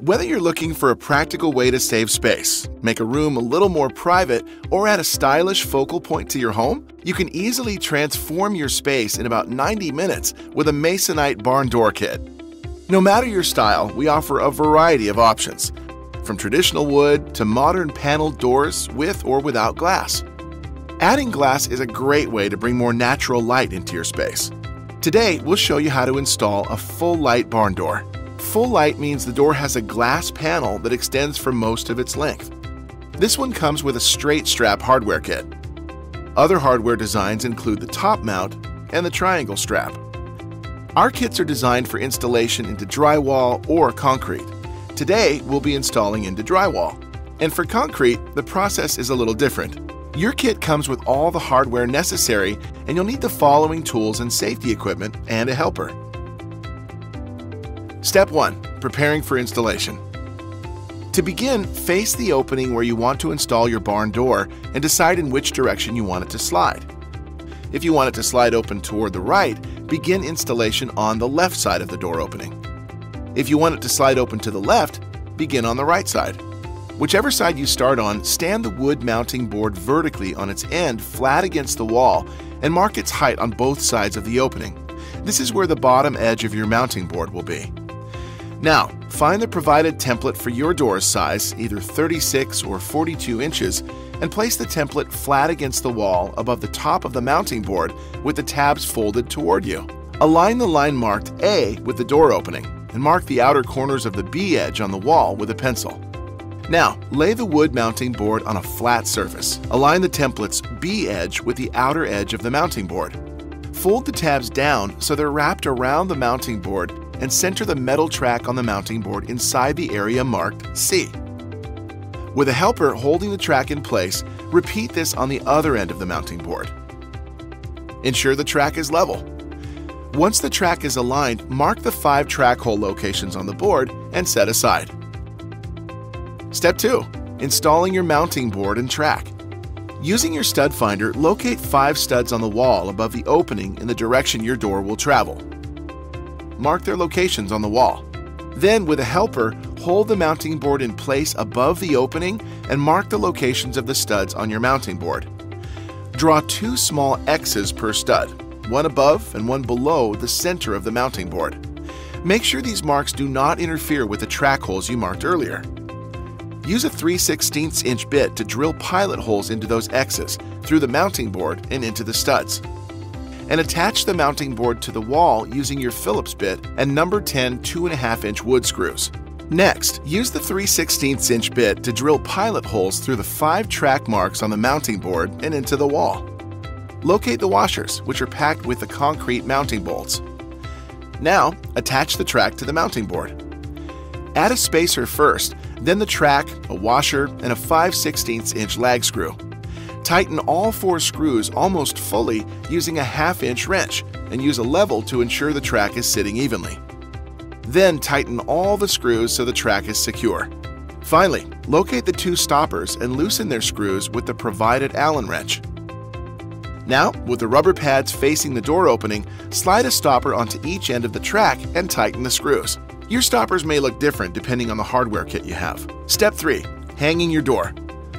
Whether you're looking for a practical way to save space, make a room a little more private, or add a stylish focal point to your home, you can easily transform your space in about 90 minutes with a Masonite barn door kit. No matter your style, we offer a variety of options, from traditional wood to modern paneled doors with or without glass. Adding glass is a great way to bring more natural light into your space. Today, we'll show you how to install a full-light barn door. Full light means the door has a glass panel that extends for most of its length. This one comes with a straight strap hardware kit. Other hardware designs include the top mount and the triangle strap. Our kits are designed for installation into drywall or concrete. Today, we'll be installing into drywall. And for concrete, the process is a little different. Your kit comes with all the hardware necessary, and you'll need the following tools and safety equipment and a helper. Step 1. Preparing for installation. To begin, face the opening where you want to install your barn door and decide in which direction you want it to slide. If you want it to slide open toward the right, begin installation on the left side of the door opening. If you want it to slide open to the left, begin on the right side. Whichever side you start on, stand the wood mounting board vertically on its end flat against the wall and mark its height on both sides of the opening. This is where the bottom edge of your mounting board will be. Now, find the provided template for your door's size, either 36 or 42 inches, and place the template flat against the wall above the top of the mounting board with the tabs folded toward you. Align the line marked A with the door opening and mark the outer corners of the B edge on the wall with a pencil. Now, lay the wood mounting board on a flat surface. Align the template's B edge with the outer edge of the mounting board. Fold the tabs down so they're wrapped around the mounting board and center the metal track on the mounting board inside the area marked C. With a helper holding the track in place, repeat this on the other end of the mounting board. Ensure the track is level. Once the track is aligned, mark the 5 track hole locations on the board and set aside. Step 2. Installing your mounting board and track. Using your stud finder, locate 5 studs on the wall above the opening in the direction your door will travel. Mark their locations on the wall. Then, with a helper, hold the mounting board in place above the opening and mark the locations of the studs on your mounting board. Draw 2 small X's per stud, one above and one below the center of the mounting board. Make sure these marks do not interfere with the track holes you marked earlier. Use a 3/16 inch bit to drill pilot holes into those X's through the mounting board and into the studs. And attach the mounting board to the wall using your Phillips bit and number 10 2.5 inch wood screws. Next, use the 3/16 inch bit to drill pilot holes through the 5 track marks on the mounting board and into the wall. Locate the washers, which are packed with the concrete mounting bolts. Now, attach the track to the mounting board. Add a spacer first, then the track, a washer, and a 5/16 inch lag screw. Tighten all 4 screws almost fully using a 1/2 inch wrench and use a level to ensure the track is sitting evenly. Then tighten all the screws so the track is secure. Finally, locate the 2 stoppers and loosen their screws with the provided Allen wrench. Now, with the rubber pads facing the door opening, slide a stopper onto each end of the track and tighten the screws. Your stoppers may look different depending on the hardware kit you have. Step 3. Hanging your door.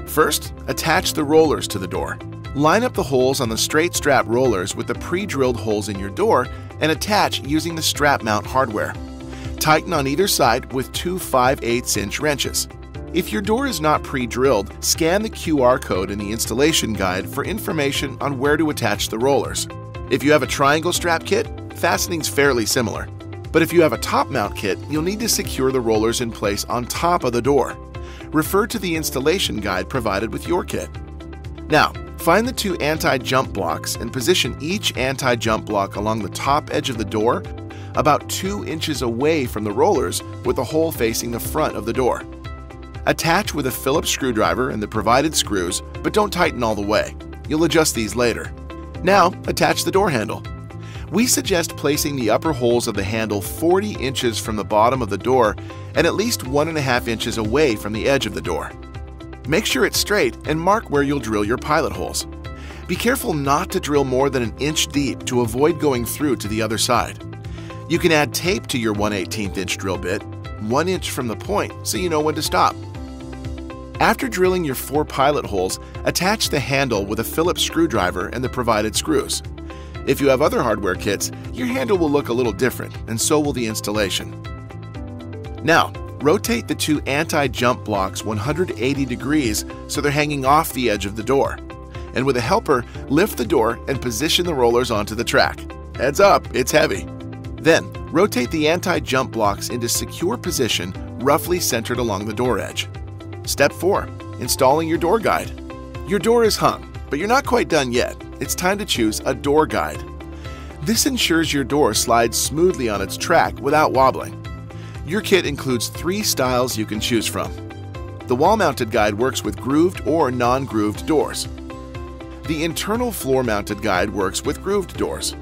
First, attach the rollers to the door. Line up the holes on the straight strap rollers with the pre-drilled holes in your door and attach using the strap mount hardware. Tighten on either side with 2 5/8 inch wrenches. If your door is not pre-drilled, scan the QR code in the installation guide for information on where to attach the rollers. If you have a triangle strap kit, fastening's fairly similar. But if you have a top mount kit, you'll need to secure the rollers in place on top of the door. Refer to the installation guide provided with your kit. Now, find the 2 anti-jump blocks and position each anti-jump block along the top edge of the door about 2 inches away from the rollers with the hole facing the front of the door. Attach with a Phillips screwdriver and the provided screws, but don't tighten all the way. You'll adjust these later. Now, attach the door handle. We suggest placing the upper holes of the handle 40 inches from the bottom of the door and at least 1.5 inches away from the edge of the door. Make sure it's straight and mark where you'll drill your pilot holes. Be careful not to drill more than 1 inch deep to avoid going through to the other side. You can add tape to your 1/18 inch drill bit, 1 inch from the point so you know when to stop. After drilling your 4 pilot holes, attach the handle with a Phillips screwdriver and the provided screws. If you have other hardware kits, your handle will look a little different, and so will the installation. Now, rotate the 2 anti-jump blocks 180 degrees so they're hanging off the edge of the door. And with a helper, lift the door and position the rollers onto the track. Heads up, it's heavy. Then, rotate the anti-jump blocks into secure position roughly centered along the door edge. Step 4. Installing your door guide. Your door is hung, but you're not quite done yet. It's time to choose a door guide. This ensures your door slides smoothly on its track without wobbling. Your kit includes 3 styles you can choose from. The wall-mounted guide works with grooved or non-grooved doors. The internal floor-mounted guide works with grooved doors.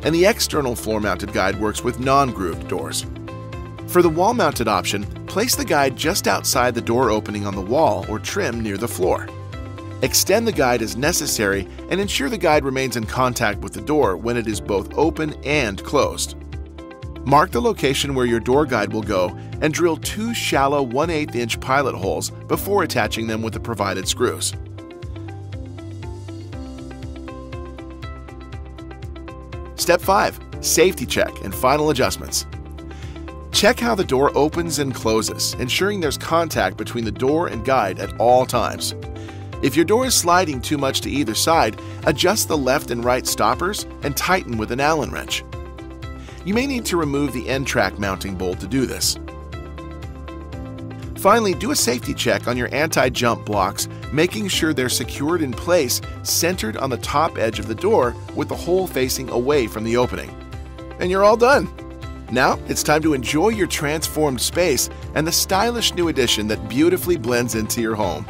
And the external floor-mounted guide works with non-grooved doors. For the wall-mounted option, place the guide just outside the door opening on the wall or trim near the floor. Extend the guide as necessary and ensure the guide remains in contact with the door when it is both open and closed. Mark the location where your door guide will go and drill 2 shallow 1/8 inch pilot holes before attaching them with the provided screws. Step 5. Safety check and final adjustments. Check how the door opens and closes, ensuring there's contact between the door and guide at all times. If your door is sliding too much to either side, adjust the left and right stoppers and tighten with an Allen wrench. You may need to remove the end track mounting bolt to do this. Finally, do a safety check on your anti-jump blocks, making sure they're secured in place, centered on the top edge of the door with the hole facing away from the opening. And you're all done! Now, it's time to enjoy your transformed space and the stylish new addition that beautifully blends into your home.